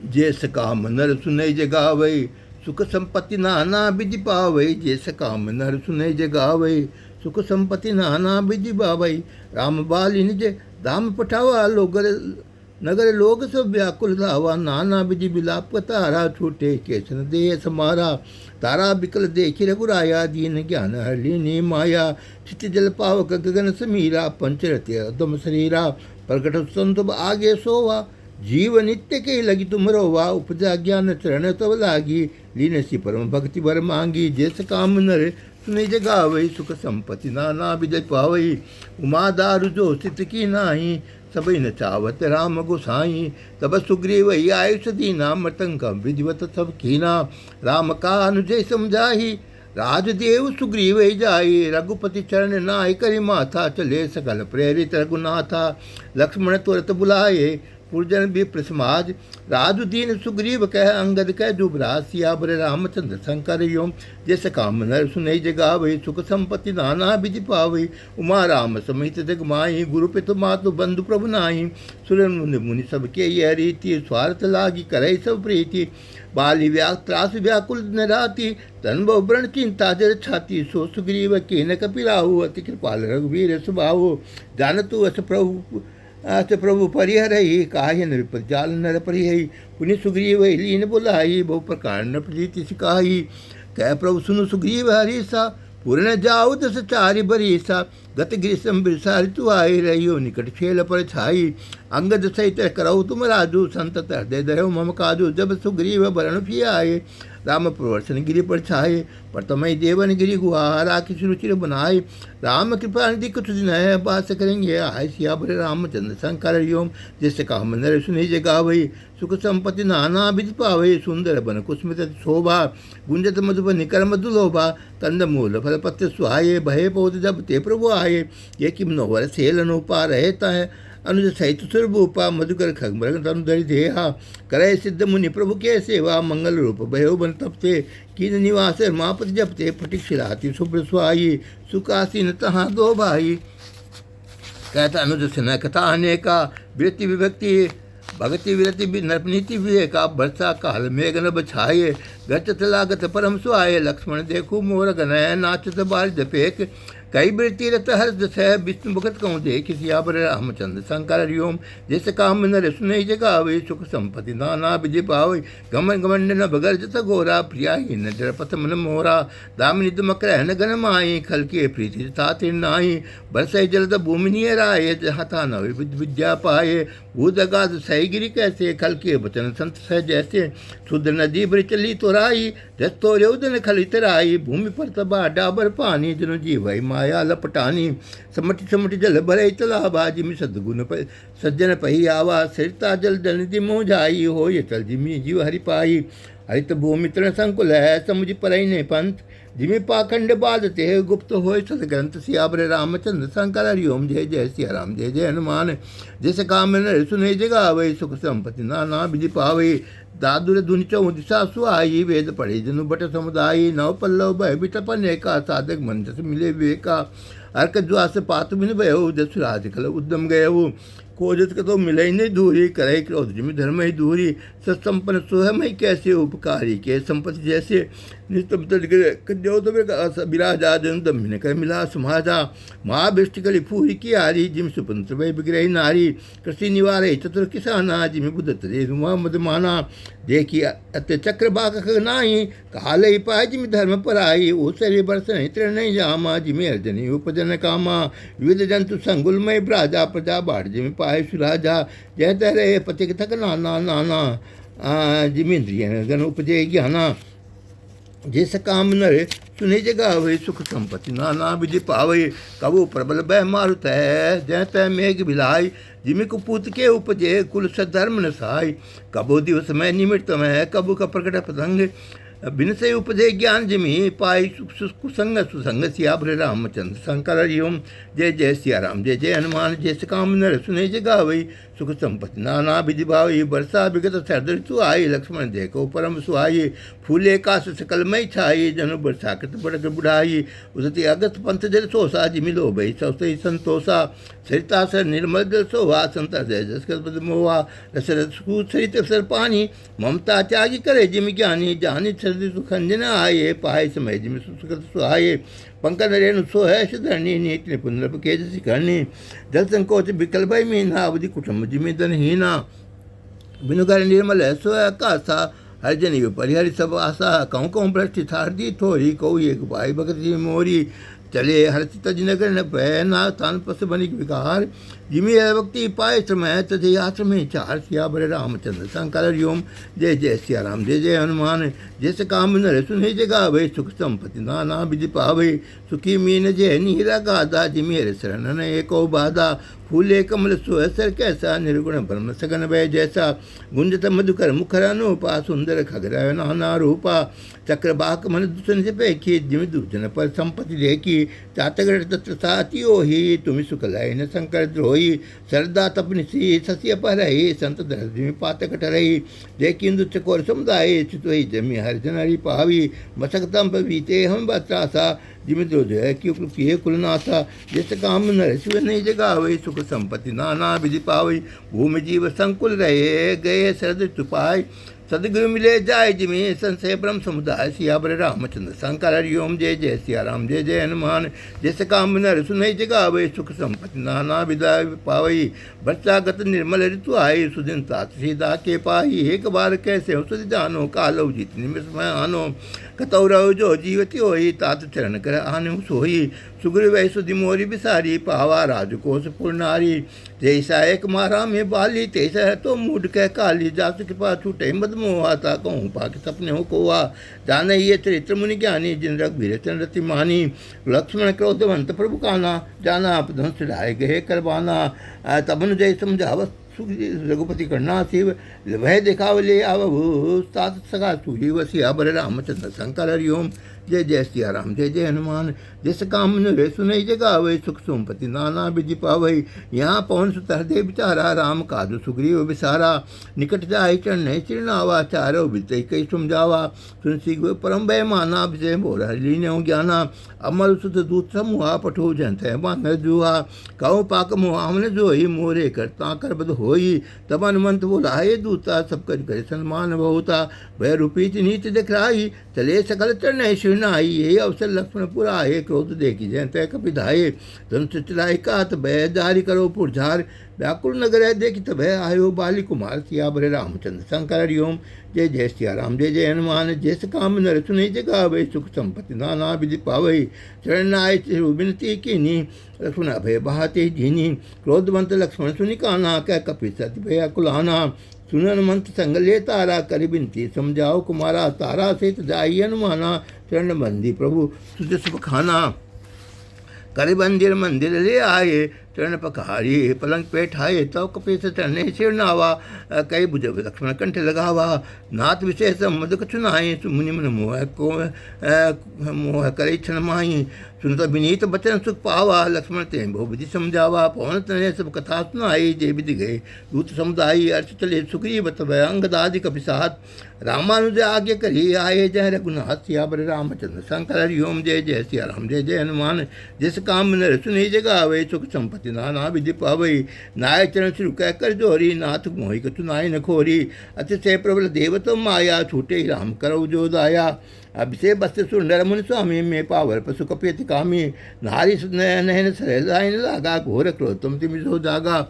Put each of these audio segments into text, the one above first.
जैस काम नर सुनई जगावै सुख संपत्ति नाना विधि पावै। जैस काम नर सुनई जगावै सुख संपत्ति नाना विधि पावै। राम बाली निज धाम पठावा लोगर नगर लोग सब व्याकुल धावा। नाना विधि विलाप तारा छूटे केसन देह समारा। तारा बिकल देखि रघुराया दीन ज्ञान हरलीनी माया। चित जल पावक गगन समीरा पंचरत्य अदम शरीरा। प्रकट संत आगे सोवा जीव नित्य के लगी तुम रोवा। उपजा ज्ञान चरण तब लागी लीन सी परम भक्ति वर मांगी। जैस काम नर सुनि जगावै सुख संपत्ति नाना विधि पावै। उमा दारु जो स्थित की नाही सबई न चावत राम गोसाई। तब सुग्रीव आयुष दीना मृतंग विधिवत सब कीना। राम का अनुजय समझाही राजदेव सुग्रीव जाई। रघुपति चरण नाय करि माथा चले सकल प्रेरित रघुनाथा। लक्ष्मण तुरत बुलाए पुरजन विप्र समाज। राजुदीन सुग्रीव कह अंगद कह जुबराज। सियावर रामचंद्र शंकर योम जैस काम नर सुनई जगावै सुख संपत्ति नाना विधि पावै। उमा राम समेत जग माई गुरु पितु मातु बंधु प्रभु नाई। सुरन मुनि सबके यह रीति स्वार्थ लागी करई सब प्रीति। बाली त्रास व्याकुल न राती तन व्रण चिंता जर छाती। सो सुग्रीव केन कपिराहु अति कृपाल रघुवीर सुबाहु। जानतु अस प्रभु परिहरहि काहि नृपति जाल नर परिहरि। पुनि सुग्रीव लीन बुलाई बहु प्रकार न प्रीति सिकाही। कह प्रभु सुनु सुग्रीव हरीसा पूर्ण जाऊ दस चारि बरीसा। गत ग्रीष्म बिरसा ऋतु आए रहियो निकट छेल पर छाई। अंगद सहित करऊ तुम राजू संतत हृदय दरऊ मम काजू। जब सुग्रीव बरण फिर आए राम प्रवर्षण गिरि पर छाए। प्रतमय देवन गिरि गुहारा किस रुचिर बनाए। राम कृपा निधि कुछ दिन है बास करेंगे आय। सियावर रामचंद्र शंकर योम जैस काम नर सुनि जगावै सुख संपत्ति नाना विधि पावै। सुंदर बन कुसुमित शोभा गुंजत मधुबन निकर मधुलोभा। कंद मूल फल पत्र सुहाये भय पौध जब ते प्रभु आये। ये कि मनोहर सेल अनुपा रहता है अनुज सहित सुरभूपा। मधुकर खगमृग तनु धरि देहा करे सिद्ध मुनि प्रभु के सेवा। मंगल रूप भयो बन तपते कीन निवास मापति जपते। फटिक शिलाती शुभ्र सुहाई सुखासीन तहाँ दो भाई। कहता अनुज सिन्हा कथा अनेका वृत्ति विभक्ति भगति विरति नरनीति विवेका। वर्षा काल मेघ न बछाये गचत लागत परम सुहाये। लक्ष्मण देखू मोर गनय नाचत बारिद पेक। कई वृत्ति रत हर्ष सह विष्णु भगत कहूँ देख। सियावर रामचंद्र शंकर योम जैसे काम नर सुनई जगावै सुख संपत्ति नाना विधि पावै। गमन गमंड न बगर जत घोरा प्रिया ही न डरपत मन मोरा। दामिनी दमक रहन गन माई खल के प्रीति तातिर नाई। बरसई जलद भूमि नियराये जहाँ था न विद्या पाए। भूत अगाध सही गिरी कैसे खल के बचन संत सह जैसे। शुद्ध नदी बर चली तोराई जस तोरे उदन खली तराई। भूमि पर तबा डाबर पानी जनु जीवई माया लपटानी। समटि समटि जल भरे तलाबा जिमि सद्गुण सज्जन पही आवा। सरिता जल जनिधि मोह जाई हो ये चल जिमि जीव हरि पाई। हरित भूमि तृण संकुल है समुझ परई ने पंथ। जिमि पाखंड बाधते गुप्त होय सदग्रंथ। सियावर रामचंद्र शंकर हरि ओम जय जय सिया राम जय जय हनुमान। जैस काम नर सुनई जगावै सुख संपत्ति नाना विधि पावै। दादुर धुनि चौ दिशा सुहाई वेद पढ़े जनु बट समुदायी। नव पल्लव भय बिटपन का साधक मन जस मिले विवेका। अर्क द्वास पात बिन भयो जस राज कल उद्यम गयऊ। खोजत कतो मिलई नहीं दूरी करे क्रोध जिमि धर्म ही दूरी। सत्संपन्न सोहम ही कैसे उपकारी के संपत्ति जैसे। निस्तम विराजा जन दम्भिन कर मिला समाजा। महाभिष्ट कली फूरी की आरी जिम सुपंत्र वै विग्रही नारी। कृषि निवारे चतुर किसाना जिमि बुध तरे रुमा मदमाना। देखी अत्य चक्र बाक नाई काल ही पाए जिमि धर्म पराई। ओसरे बरस नहीं तृण नहीं जामा जिमि अर्जनी उपजन कामा। विविध जंतु संगुलमय ब्राजा प्रजा बाढ़ जिमि पाए सुराजा। जय तरे पथिक थक नाना नाना जिमिंद्रिय गण उपजय ज्ञाना। जैस काम नर सुनि जगावै सुख संपत्ति नाना विधि पावै। कबो प्रबल भय मारुत है जय तय मेघ भिलाई। जिमि कुपूत के उपजे कुल सधर्म न सहाय। कबो दिवस में निमित्त में कबो का प्रकट प्रसंग। बिन से उपजे ज्ञान जिमि पाई कुसंग सुसंग। सियावर रामचंद्र शंकर हरि ओम जय जय सिया राम जय जय हनुमान। जैस काम नर सुनि जगावै सुख संपत्ति नाना विधि भावी। वर्षा विगत शरद ऋतु आई, लक्ष्मण देखो परम सुहाई। फूले काश सकल मई छाई, जनु वर्षा कृत बड़क बुढ़ाई। उदति अगस्त पंथ जल सोसा, जिमि लो भई सौसई संतोषा। सरिता सर निर्मल जल सोहा, संत जय जस पद मोहा। रसरत सरित सर पानी, ममता त्यागी करे जिमि ज्ञानी। जानी सर्दी सुखंजन आये, पाए समय जिमि सुकृत सुहाये। पंकज रेणु सो है धरणी, नीति निपुण केज शिखरणी। जल संकोच विकल भय मीना, अवधि कुटुंब जिमि धन हीना। बिनुकर निर्मल है सो आकाशा, हर जन यु परिहरि सब आशा। कहूँ कहूँ भ्रष्टि थारदी थोरी, कहू एक भाई भगत जी मोरी। चले हरति तज नगर न भय, ना तान पस बनिक विकार। जिमि भक्ति पाए समय, तथे आश्रम चार। सिया बड़े रामचंद्र शंकर हरिओम, जय जय सिया राम जय जय हनुमान। जैसे काम नर सुने जगावे, सुख संपत्ति नाना विधि पावे। सुखी मीन जय नीरा गाधा, जिमि हर शरण एको बाधा। फूले कमल सुअसर कैसा, निर्गुण ब्रह्म सगन भय जैसा। गुंजत मधुकर मुखर अनुपा, सुंदर खगरा नाना रूपा। चक्रबाक मन दूषण से पैखी, जिमि दुर्जन पर संपत्ति देखी। चातक तत्र साति ओहि, तुमि सुख लाय न शंकर द्रोही। सरदा तपनिसी शशि अपहरहि, संत धरधि पातक टरहि। देखी इंदु चकोर समुदाय, चितवहि जमि हरिजन हरि पावी। मसकतम पवीते हम बत्रासा, जिमि दुर्जय किए कुलनाथा। जिस काम नर शिव नहीं जगावे, सुख संपत्ति नाना विधि पावई। भूमि जीव संकुल रहे, गए शरद ऋतु पाय। सदगुरु मिले जाय जिमि, संशय ब्रह्म समुदाय। सिया बड़े रामचंद्र शंकर हरिओम, जय जय सिया राम जय जय हनुमान। जैसे काम नर सुनई जगावे, सुख संपत्ति नाना विधा पावई। वर्षागत निर्मल ऋतु आई, सुदिन तात सीधा के पाही। एक बार कैसे हो सुधि जानो, कालो जीत निमिष में आनो। कतौरव जो जीवती होई, तात चरण कर आने सोई। सुग्रीव वै सुधि मोरी बिसारी, पावा राजकोष पुरनारी। जैसा एक मारा में बाली, तैसा है तो मूड कह काली। जासु के पास छूटे मद मोहा, था कहूँ पाके सपने हो कोआ। जाने ये चरित्र मुनि ज्ञानी, जिन रघुवीर चंद्र रति मानी। लक्ष्मण क्रोधवंत प्रभु काना, जाना आप धनुष ढाए गए करवाना। तबन जय समझावत रघुपति करना शिव, वह दिखावले आवभू। सात सगा सूरी वसिया बड़े रामचंद्र शंकर हरिओम, जय जय सिया राम जय जय हनुमान। जिस काम रे सुनई जगावे, सुख संपत्ति नाना विधि पावई। यहाँ पवन सुत हृदय विचारा, राम काजु सुग्रीव विसारा। निकट जाय चरण चिरनावा, चारो बितई कई समझावा। सुनसी परम भय माना, विजय मोर हरिलीन ज्ञाना। अमल सुत दूत समूहा, पठो जंत है बानर जुहा। कहूँ पाक मुहा हमने जोई, मोरे करता कर बद होई। तब हनुमंत बोलाए दूता, सब कर करे सन्मान बहुता। भय रूपी नीति दिखलाई, चले सकल चरण शिरनाई। यही अवसर लक्ष्मण पुराए, क्रोध देखी जयंत कपिधाये। धनुष चलाए कात भय, जारी करो पुरझार। व्याकुल नगर है देखी तब आयो, बाली कुमार। सिया बड़े रामचंद्र शंकर हरिओम, जय जय सिया राम जय जय हनुमान। जैस काम नर सुनई जगावे, सुख संपत्ति नाना विधि पावई। चरण आय विनती कीनी, लक्ष्मण अभय बहाते जीनी। क्रोधवंत लक्ष्मण सुनि काना, कह कपि सति भय कुलाना। सुनन मंत्र संग ले तारा, कर बिनती समझाओ कुमारा। तारा सहित जाई हनुमाना, चरण बंदी प्रभु तुझ सुख खाना। कर मंदिर ले आए, चरण पखारी पलंग पे ठाए। तव कपीस चरणे शिरनावा, कई बुझ लक्ष्मण कंठ लगावा। नाथ विशेष मद कछु नाई, मुनि मन मोह को मोह करे क्षण माही। सुनत विनीत बचन सुख पावा, लक्ष्मण ते बहु विधि समझावा। पवन तनय सब कथा सुनाई, जय विधि गए दूत समुदायी। अर्थ चले सुग्रीव तब अंगदादि कपिसात। रामानुज आज्ञा करी आए, जय रघुनाथ। सिया बड़े रामचंद्र शंकर हरिओम, जय जय सिया राम जय जय हनुमान। जिस काम नर सुनी जगावे, सुख संपत्ति नाना विधि पावई। नाय चरण श्रु कह कर जोरी, नाथ मोहि कछु नाय न खोरी। अतिशय प्रबल देव तुम माया, छूटे ही राम करो जो दाया। अभिषेक बस्त सुंदर मुनि स्वामी, में पावर पशु कपियति कामी। नारी नहन सरदाइन लागा, घोर क्रोध तुम तिमि सो जागा।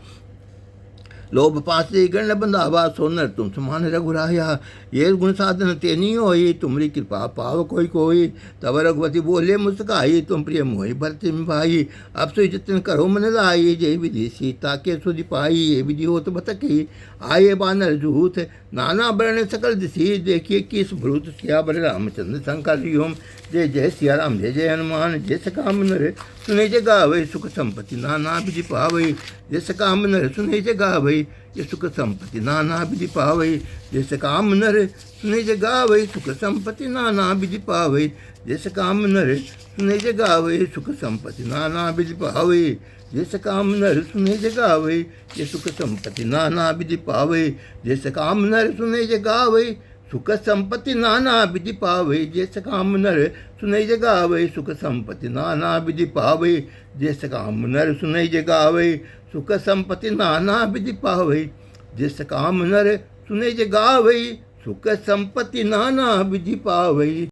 लोभ पासे गण बंधावा, सोनर तुम समान रघुराया। ये गुण साधन तेनी होई, तुमरी कृपा पाव कोई कोई। तब रघुपति बोले मुस्काई, तुम प्रिय मोहि भरत भाई। अब सो जतन करो मन लाई, जय विधि सीता के सुधि पाई। ये विधि हो तो बतकी, आये बानर जूथ नाना वर्ण सकल दिशी। देखिए किस भ्रूत। सिया बड़े रामचंद्र शंकर हरिओम, जय जय सिया राम जय जय हनुमान। जैस काम नर सुने जगावे, सुख संपत्ति नाना विधि पावई। जैस काम नर सुने जगावे, ये सुख संपत्ति नाना विधि पावई। जैसे काम नर सुने जगावे, सुख संपत्ति नाना विधि पावई। जैसे काम नर सुने जगावे, सुख संपत्ति नाना विधि पावई। जैसे काम नर सुने जगावे, ये सुख संपत्ति नाना विधि पावे। जैसे काम नर सुने जगावे, सुख संपत्ति नाना विधि पावे। जैसे काम नर सुने जगावे, सुख संपत्ति नाना विधि पावे। जैसे काम नर सुने जगावे, सुख संपत्ति नाना विधि पावे। जैसे काम नर सुने जगावे, सुख संपत्ति नाना विधि पावे।